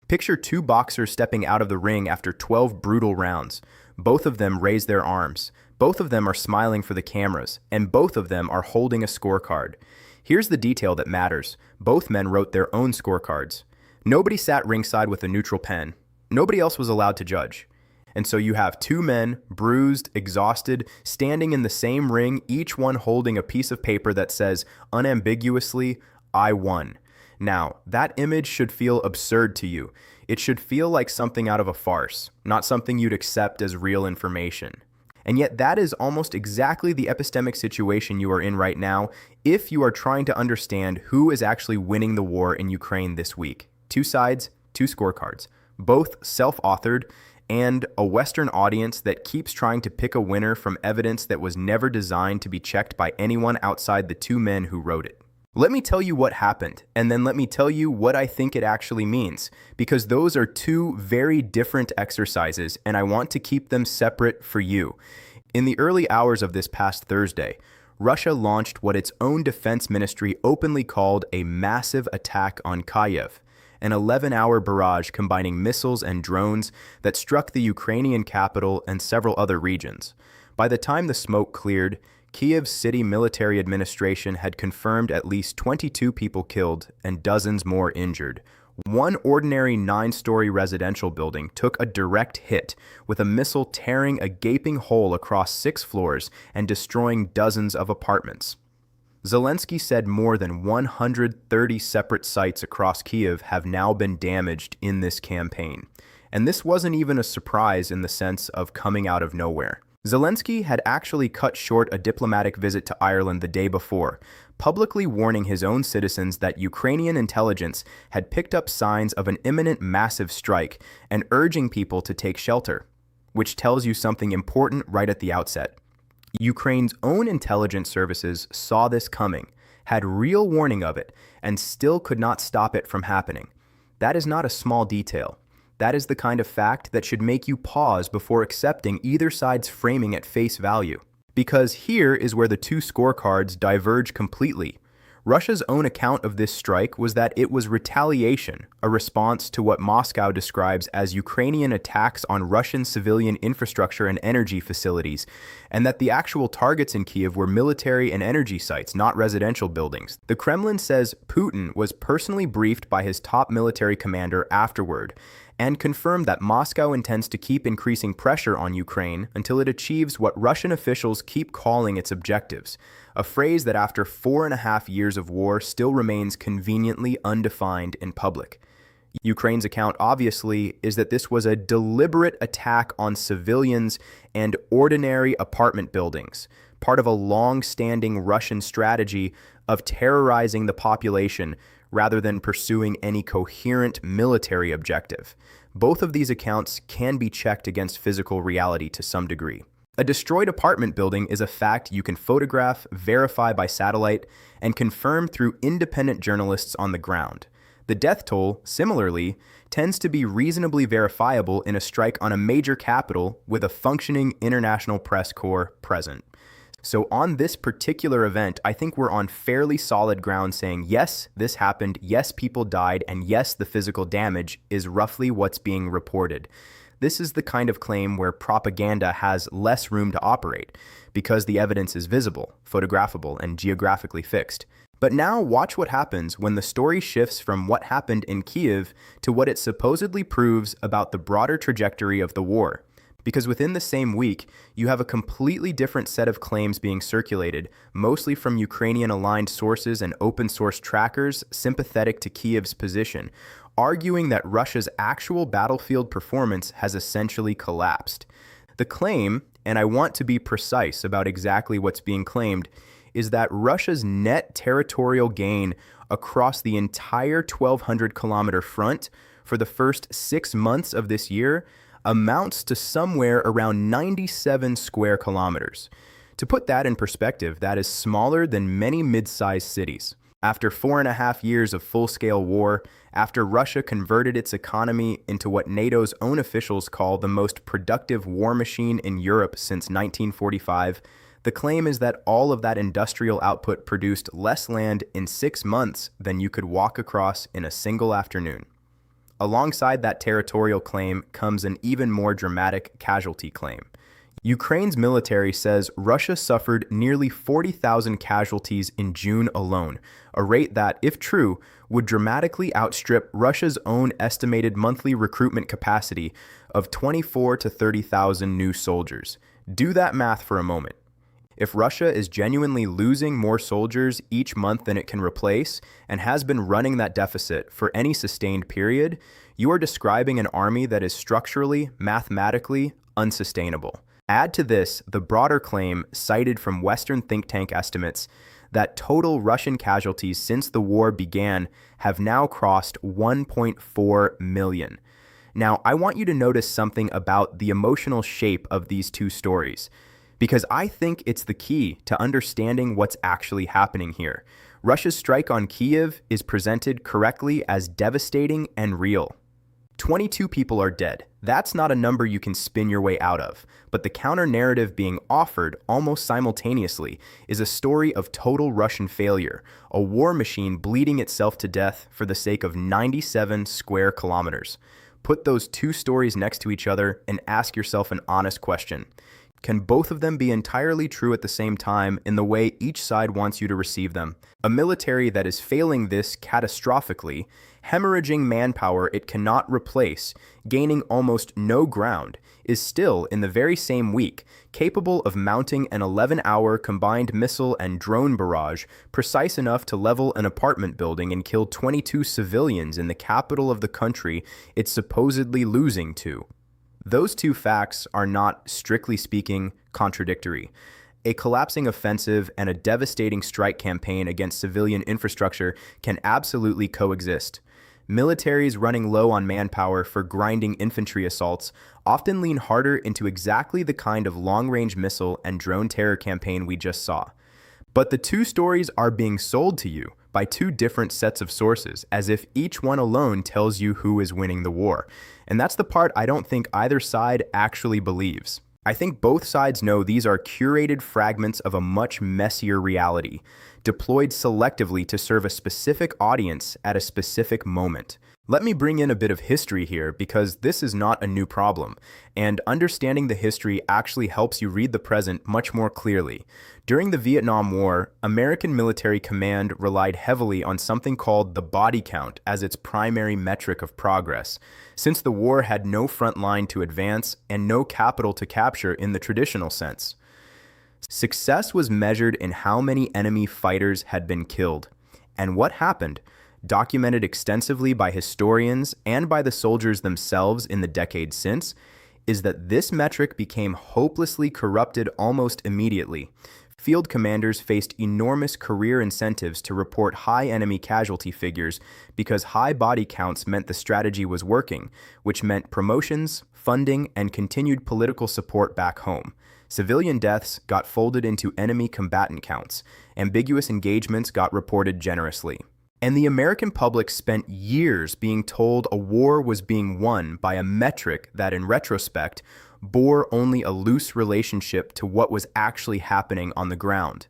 Picture two boxers stepping out of the ring after 12 brutal rounds. Both of them raise their arms. Both of them are smiling for the cameras, and both of them are holding a scorecard. Here's the detail that matters. Both men wrote their own scorecards. Nobody sat ringside with a neutral pen. Nobody else was allowed to judge. And so you have two men, bruised, exhausted, standing in the same ring, each one holding a piece of paper that says unambiguously, "I won." Now, that image should feel absurd to you. It should feel like something out of a farce, not something you'd accept as real information. And yet that is almost exactly the epistemic situation you are in right now if you are trying to understand who is actually winning the war in Ukraine this week. Two sides, two scorecards, both self-authored, and a Western audience that keeps trying to pick a winner from evidence that was never designed to be checked by anyone outside the two men who wrote it. Let me tell you what happened, and then let me tell you what I think it actually means, because those are two very different exercises, and I want to keep them separate for you. In the early hours of this past Thursday, Russia launched what its own defense ministry openly called a massive attack on Kyiv, an 11-hour barrage combining missiles and drones that struck the Ukrainian capital and several other regions. By the time the smoke cleared, Kyiv's city military administration had confirmed at least 22 people killed and dozens more injured. One ordinary 9-story residential building took a direct hit, with a missile tearing a gaping hole across 6 floors and destroying dozens of apartments. Zelensky said more than 130 separate sites across Kyiv have now been damaged in this campaign. And this wasn't even a surprise in the sense of coming out of nowhere. Zelensky had actually cut short a diplomatic visit to Ireland the day before, publicly warning his own citizens that Ukrainian intelligence had picked up signs of an imminent massive strike and urging people to take shelter, which tells you something important right at the outset. Ukraine's own intelligence services saw this coming, had real warning of it, and still could not stop it from happening. That is not a small detail. That is the kind of fact that should make you pause before accepting either side's framing at face value. Because here is where the two scorecards diverge completely. Russia's own account of this strike was that it was retaliation, a response to what Moscow describes as Ukrainian attacks on Russian civilian infrastructure and energy facilities, and that the actual targets in Kyiv were military and energy sites, not residential buildings. The Kremlin says Putin was personally briefed by his top military commander afterward, and confirmed that Moscow intends to keep increasing pressure on Ukraine until it achieves what Russian officials keep calling its objectives, a phrase that after 4.5 years of war still remains conveniently undefined in public. Ukraine's account, obviously, is that this was a deliberate attack on civilians and ordinary apartment buildings, part of a long-standing Russian strategy of terrorizing the population rather than pursuing any coherent military objective. Both of these accounts can be checked against physical reality to some degree. A destroyed apartment building is a fact you can photograph, verify by satellite, and confirm through independent journalists on the ground. The death toll, similarly, tends to be reasonably verifiable in a strike on a major capital with a functioning international press corps present. So on this particular event, I think we're on fairly solid ground saying, yes, this happened, yes, people died, and yes, the physical damage is roughly what's being reported. This is the kind of claim where propaganda has less room to operate, because the evidence is visible, photographable, and geographically fixed. But now watch what happens when the story shifts from what happened in Kyiv to what it supposedly proves about the broader trajectory of the war. Because within the same week, you have a completely different set of claims being circulated, mostly from Ukrainian-aligned sources and open-source trackers sympathetic to Kyiv's position, arguing that Russia's actual battlefield performance has essentially collapsed. The claim, and I want to be precise about exactly what's being claimed, is that Russia's net territorial gain across the entire 1,200-kilometer front for the first 6 months of this year amounts to somewhere around 97 square kilometers. To put that in perspective, that is smaller than many mid-sized cities. After 4.5 years of full-scale war, after Russia converted its economy into what NATO's own officials call the most productive war machine in Europe since 1945, the claim is that all of that industrial output produced less land in 6 months than you could walk across in a single afternoon. Alongside that territorial claim comes an even more dramatic casualty claim. Ukraine's military says Russia suffered nearly 40,000 casualties in June alone, a rate that, if true, would dramatically outstrip Russia's own estimated monthly recruitment capacity of 24 to 30,000 new soldiers. Do that math for a moment. If Russia is genuinely losing more soldiers each month than it can replace and has been running that deficit for any sustained period, you are describing an army that is structurally, mathematically unsustainable. Add to this the broader claim cited from Western think tank estimates that total Russian casualties since the war began have now crossed 1.4 million. Now, I want you to notice something about the emotional shape of these two stories, because I think it's the key to understanding what's actually happening here. Russia's strike on Kyiv is presented correctly as devastating and real. 22 people are dead. That's not a number you can spin your way out of, but the counter-narrative being offered almost simultaneously is a story of total Russian failure, a war machine bleeding itself to death for the sake of 97 square kilometers. Put those two stories next to each other and ask yourself an honest question. Can both of them be entirely true at the same time in the way each side wants you to receive them? A military that is failing this catastrophically, hemorrhaging manpower it cannot replace, gaining almost no ground, is still, in the very same week, capable of mounting an 11-hour combined missile and drone barrage precise enough to level an apartment building and kill 22 civilians in the capital of the country it's supposedly losing to. Those two facts are not, strictly speaking, contradictory. A collapsing offensive and a devastating strike campaign against civilian infrastructure can absolutely coexist. Militaries running low on manpower for grinding infantry assaults often lean harder into exactly the kind of long-range missile and drone terror campaign we just saw. But the two stories are being sold to you by two different sets of sources, as if each one alone tells you who is winning the war. And that's the part I don't think either side actually believes. I think both sides know these are curated fragments of a much messier reality, deployed selectively to serve a specific audience at a specific moment. Let me bring in a bit of history here, because this is not a new problem, and understanding the history actually helps you read the present much more clearly. During the Vietnam War, American military command relied heavily on something called the body count as its primary metric of progress, since the war had no front line to advance and no capital to capture in the traditional sense. Success was measured in how many enemy fighters had been killed. And what happened, documented extensively by historians and by the soldiers themselves in the decades since, is that this metric became hopelessly corrupted almost immediately. Field commanders faced enormous career incentives to report high enemy casualty figures because high body counts meant the strategy was working, which meant promotions, funding, and continued political support back home. Civilian deaths got folded into enemy combatant counts. Ambiguous engagements got reported generously. And the American public spent years being told a war was being won by a metric that, in retrospect, bore only a loose relationship to what was actually happening on the ground.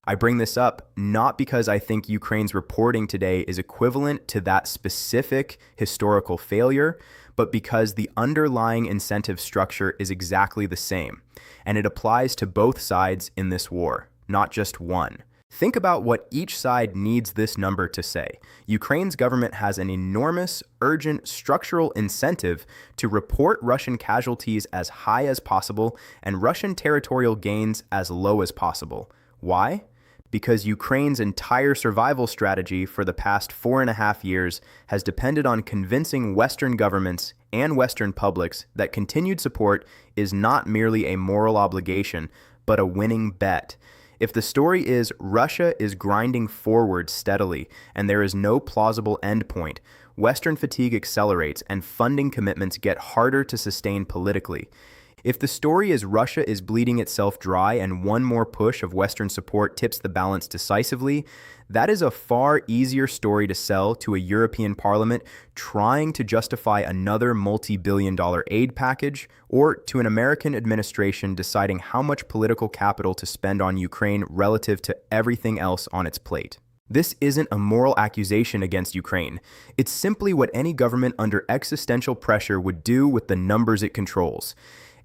I bring this up not because I think Ukraine's reporting today is equivalent to that specific historical failure, but because the underlying incentive structure is exactly the same, and it applies to both sides in this war, not just one. Think about what each side needs this number to say. Ukraine's government has an enormous, urgent, structural incentive to report Russian casualties as high as possible and Russian territorial gains as low as possible. Why? Because Ukraine's entire survival strategy for the past 4.5 years has depended on convincing Western governments and Western publics that continued support is not merely a moral obligation, but a winning bet. If the story is Russia is grinding forward steadily and there is no plausible endpoint, Western fatigue accelerates and funding commitments get harder to sustain politically. If the story is Russia is bleeding itself dry and one more push of Western support tips the balance decisively, that is a far easier story to sell to a European Parliament trying to justify another multi-billion-dollar aid package, or to an American administration deciding how much political capital to spend on Ukraine relative to everything else on its plate. This isn't a moral accusation against Ukraine. It's simply what any government under existential pressure would do with the numbers it controls.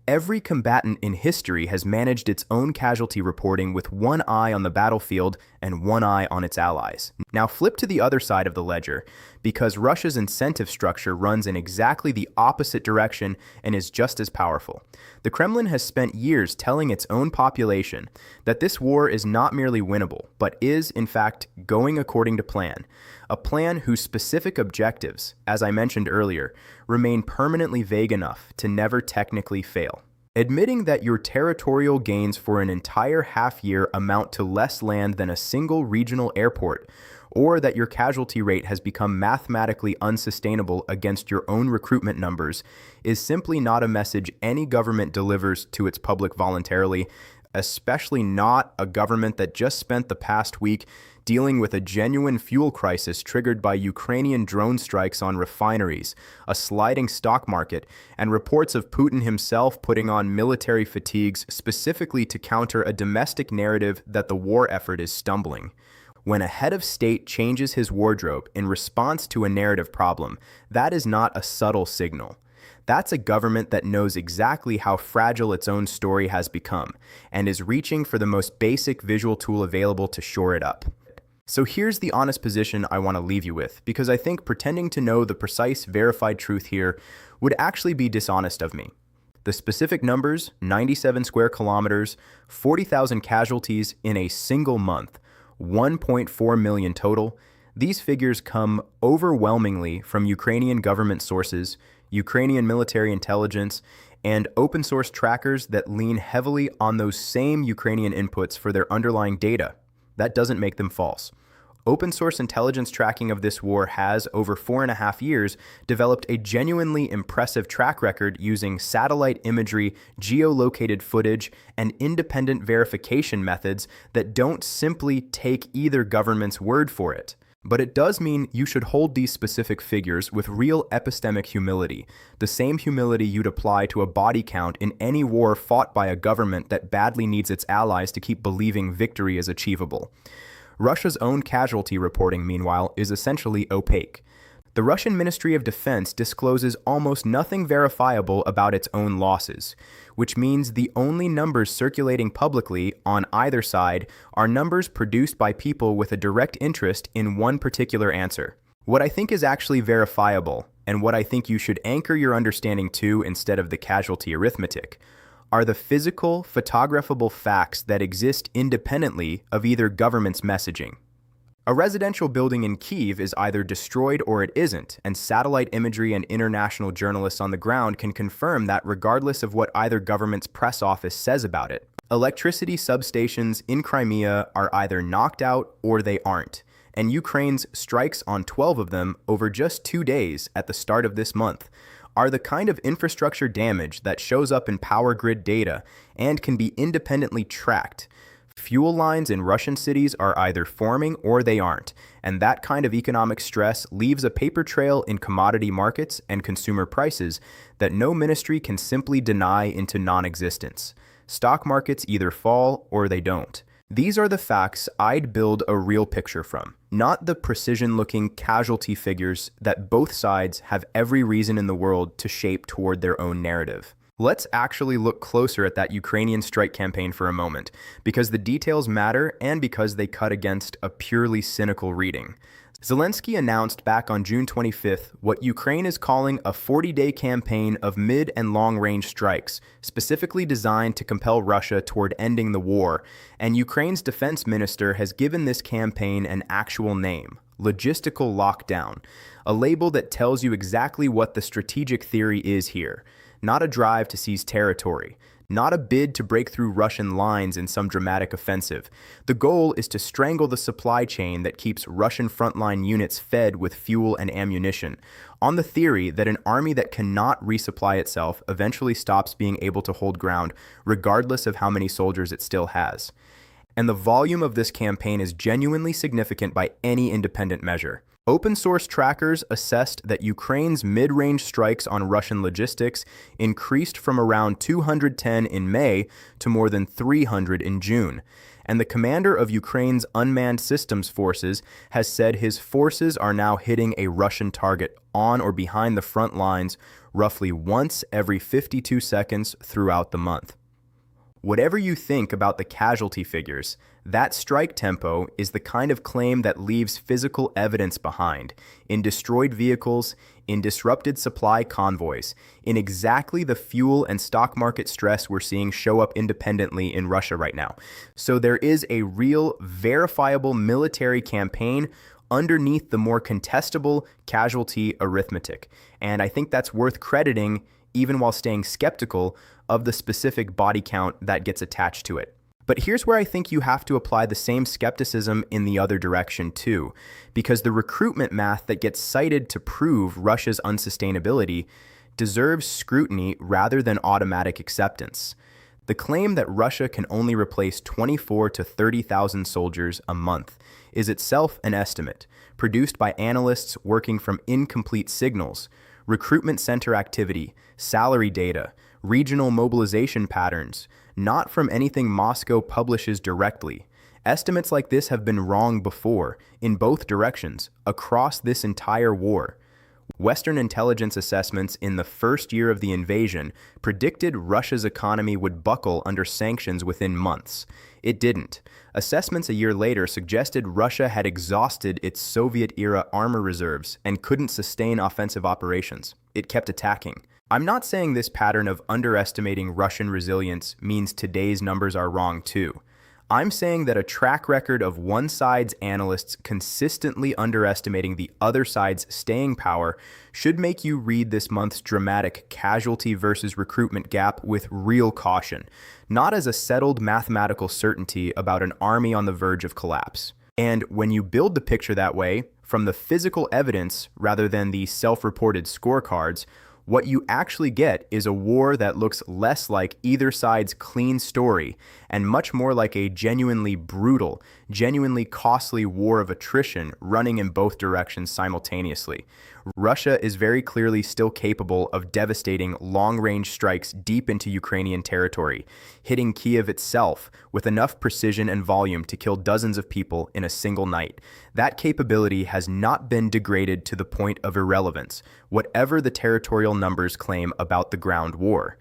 Every combatant in history has managed its own casualty reporting with one eye on the battlefield and one eye on its allies. Now flip to the other side of the ledger, because Russia's incentive structure runs in exactly the opposite direction and is just as powerful. The Kremlin has spent years telling its own population that this war is not merely winnable, but is, in fact, going according to plan. A plan whose specific objectives, as I mentioned earlier, remain permanently vague enough to never technically fail. Admitting that your territorial gains for an entire half year amount to less land than a single regional airport, or that your casualty rate has become mathematically unsustainable against your own recruitment numbers, is simply not a message any government delivers to its public voluntarily, especially not a government that just spent the past week dealing with a genuine fuel crisis triggered by Ukrainian drone strikes on refineries, a sliding stock market, and reports of Putin himself putting on military fatigues specifically to counter a domestic narrative that the war effort is stumbling. When a head of state changes his wardrobe in response to a narrative problem, that is not a subtle signal. That's a government that knows exactly how fragile its own story has become and is reaching for the most basic visual tool available to shore it up. So here's the honest position I want to leave you with, because I think pretending to know the precise, verified truth here would actually be dishonest of me. The specific numbers, 97 square kilometers, 40,000 casualties in a single month, 1.4 million total, these figures come overwhelmingly from Ukrainian government sources, Ukrainian military intelligence, and open source trackers that lean heavily on those same Ukrainian inputs for their underlying data. That doesn't make them false. Open source intelligence tracking of this war has, over 4.5 years, developed a genuinely impressive track record using satellite imagery, geolocated footage, and independent verification methods that don't simply take either government's word for it. But it does mean you should hold these specific figures with real epistemic humility, the same humility you'd apply to a body count in any war fought by a government that badly needs its allies to keep believing victory is achievable. Russia's own casualty reporting, meanwhile, is essentially opaque. The Russian Ministry of Defense discloses almost nothing verifiable about its own losses, which means the only numbers circulating publicly on either side are numbers produced by people with a direct interest in one particular answer. What I think is actually verifiable, and what I think you should anchor your understanding to instead of the casualty arithmetic, are the physical, photographable facts that exist independently of either government's messaging. A residential building in Kyiv is either destroyed or it isn't, and satellite imagery and international journalists on the ground can confirm that regardless of what either government's press office says about it. Electricity substations in Crimea are either knocked out or they aren't, and Ukraine's strikes on 12 of them over just 2 days at the start of this month are the kind of infrastructure damage that shows up in power grid data and can be independently tracked. Fuel lines in Russian cities are either forming or they aren't, and that kind of economic stress leaves a paper trail in commodity markets and consumer prices that no ministry can simply deny into non-existence. Stock markets either fall or they don't. These are the facts I'd build a real picture from, not the precision-looking casualty figures that both sides have every reason in the world to shape toward their own narrative. Let's actually look closer at that Ukrainian strike campaign for a moment, because the details matter and because they cut against a purely cynical reading. Zelensky announced back on June 25th what Ukraine is calling a 40-day campaign of mid- and long-range strikes, specifically designed to compel Russia toward ending the war, and Ukraine's defense minister has given this campaign an actual name: logistical lockdown, a label that tells you exactly what the strategic theory is here. Not a drive to seize territory, not a bid to break through Russian lines in some dramatic offensive. The goal is to strangle the supply chain that keeps Russian frontline units fed with fuel and ammunition, on the theory that an army that cannot resupply itself eventually stops being able to hold ground, regardless of how many soldiers it still has. And the volume of this campaign is genuinely significant by any independent measure. Open source trackers assessed that Ukraine's mid-range strikes on Russian logistics increased from around 210 in May to more than 300 in June. and the commander of Ukraine's unmanned systems forces has said his forces are now hitting a Russian target on or behind the front lines roughly once every 52 seconds throughout the month. Whatever you think about the casualty figures, that strike tempo is the kind of claim that leaves physical evidence behind, in destroyed vehicles, in disrupted supply convoys, in exactly the fuel and stock market stress we're seeing show up independently in Russia right now. So there is a real, verifiable military campaign underneath the more contestable casualty arithmetic. And I think that's worth crediting, even while staying skeptical of the specific body count that gets attached to it. But here's where I think you have to apply the same skepticism in the other direction too, because the recruitment math that gets cited to prove Russia's unsustainability deserves scrutiny rather than automatic acceptance. The claim that Russia can only replace 24 to 30,000 soldiers a month is itself an estimate, produced by analysts working from incomplete signals, recruitment center activity, salary data, regional mobilization patterns, not from anything Moscow publishes directly. Estimates like this have been wrong before, in both directions, across this entire war. Western intelligence assessments in the first year of the invasion predicted Russia's economy would buckle under sanctions within months. It didn't. Assessments a year later suggested Russia had exhausted its Soviet-era armor reserves and couldn't sustain offensive operations. It kept attacking. I'm not saying this pattern of underestimating Russian resilience means today's numbers are wrong too. I'm saying that a track record of one side's analysts consistently underestimating the other side's staying power should make you read this month's dramatic casualty versus recruitment gap with real caution, not as a settled mathematical certainty about an army on the verge of collapse. And when you build the picture that way, from the physical evidence rather than the self-reported scorecards, what you actually get is a war that looks less like either side's clean story and much more like a genuinely brutal, genuinely costly war of attrition running in both directions simultaneously. Russia is very clearly still capable of devastating long-range strikes deep into Ukrainian territory, hitting Kyiv itself with enough precision and volume to kill dozens of people in a single night. That capability has not been degraded to the point of irrelevance, whatever the territorial numbers claim about the ground war.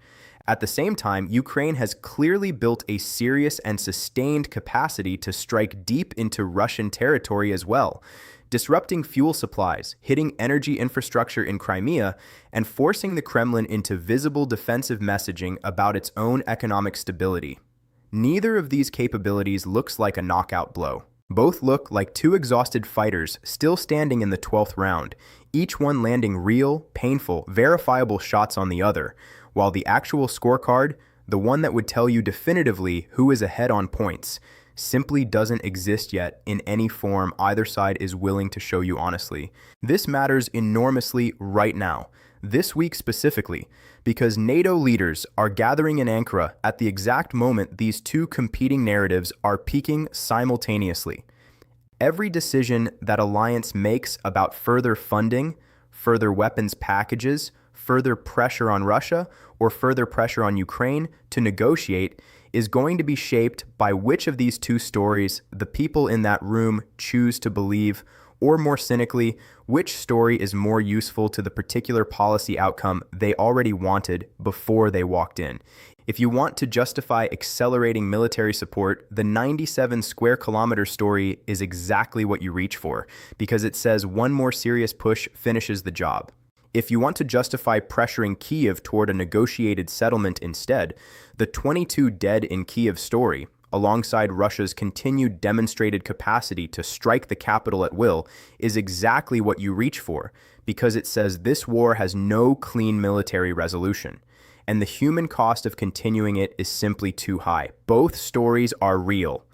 At the same time, Ukraine has clearly built a serious and sustained capacity to strike deep into Russian territory as well, disrupting fuel supplies, hitting energy infrastructure in Crimea, and forcing the Kremlin into visible defensive messaging about its own economic stability. Neither of these capabilities looks like a knockout blow. Both look like two exhausted fighters still standing in the 12th round, each one landing real, painful, verifiable shots on the other, while the actual scorecard, the one that would tell you definitively who is ahead on points, simply doesn't exist yet in any form either side is willing to show you honestly. This matters enormously right now, this week specifically, because NATO leaders are gathering in Ankara at the exact moment these two competing narratives are peaking simultaneously. Every decision that alliance makes about further funding, further weapons packages, further pressure on Russia, or further pressure on Ukraine to negotiate is going to be shaped by which of these two stories the people in that room choose to believe, or more cynically, which story is more useful to the particular policy outcome they already wanted before they walked in. If you want to justify accelerating military support, the 97 square kilometer story is exactly what you reach for, because it says one more serious push finishes the job. If you want to justify pressuring Kyiv toward a negotiated settlement instead, the 22 dead in Kyiv story, alongside Russia's continued demonstrated capacity to strike the capital at will, is exactly what you reach for, because it says this war has no clean military resolution, and the human cost of continuing it is simply too high. Both stories are real.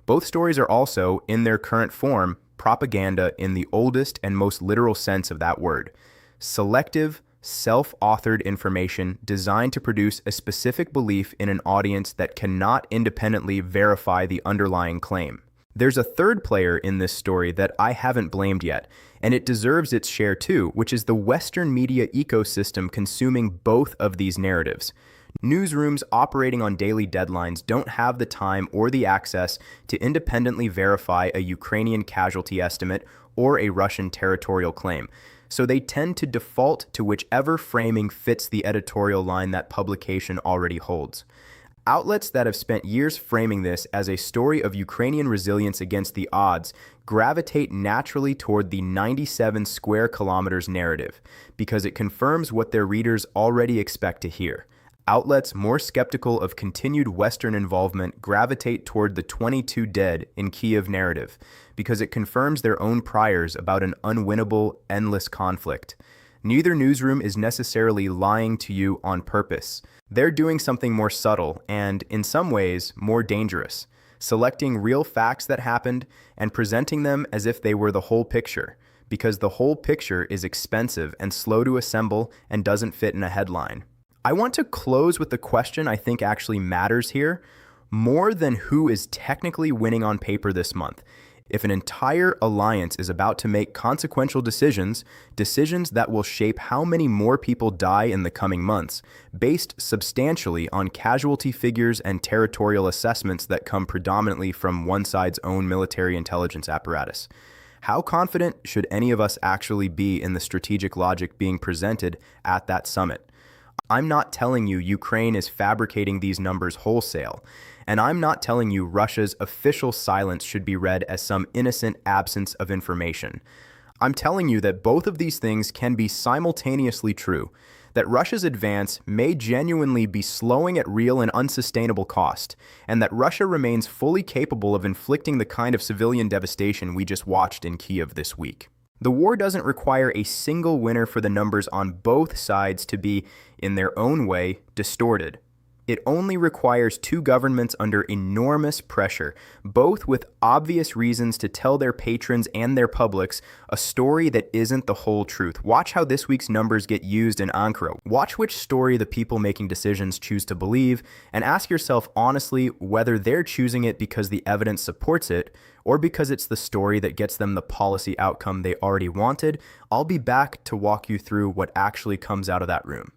Both stories are also, in their current form, propaganda in the oldest and most literal sense of that word. Selective, self-authored information designed to produce a specific belief in an audience that cannot independently verify the underlying claim. There's a third player in this story that I haven't blamed yet, and it deserves its share too, which is the Western media ecosystem consuming both of these narratives. Newsrooms operating on daily deadlines don't have the time or the access to independently verify a Ukrainian casualty estimate or a Russian territorial claim, so they tend to default to whichever framing fits the editorial line that publication already holds. Outlets that have spent years framing this as a story of Ukrainian resilience against the odds gravitate naturally toward the 97 square kilometers narrative because it confirms what their readers already expect to hear. Outlets more skeptical of continued Western involvement gravitate toward the 22 dead in Kyiv narrative because it confirms their own priors about an unwinnable, endless conflict. Neither newsroom is necessarily lying to you on purpose. They're doing something more subtle and, in some ways, more dangerous, selecting real facts that happened and presenting them as if they were the whole picture, because the whole picture is expensive and slow to assemble and doesn't fit in a headline. I want to close with the question I think actually matters here, more than who is technically winning on paper this month. If an entire alliance is about to make consequential decisions that will shape how many more people die in the coming months, based substantially on casualty figures and territorial assessments that come predominantly from one side's own military intelligence apparatus, how confident should any of us actually be in the strategic logic being presented at that summit? I'm not telling you Ukraine is fabricating these numbers wholesale, and I'm not telling you Russia's official silence should be read as some innocent absence of information. I'm telling you that both of these things can be simultaneously true, that Russia's advance may genuinely be slowing at real and unsustainable cost, and that Russia remains fully capable of inflicting the kind of civilian devastation we just watched in Kyiv this week. The war doesn't require a single winner for the numbers on both sides to be, in their own way, distorted. It only requires two governments under enormous pressure, both with obvious reasons to tell their patrons and their publics a story that isn't the whole truth. Watch how this week's numbers get used in Ankara. Watch which story the people making decisions choose to believe, and ask yourself honestly whether they're choosing it because the evidence supports it, or because it's the story that gets them the policy outcome they already wanted. I'll be back to walk you through what actually comes out of that room.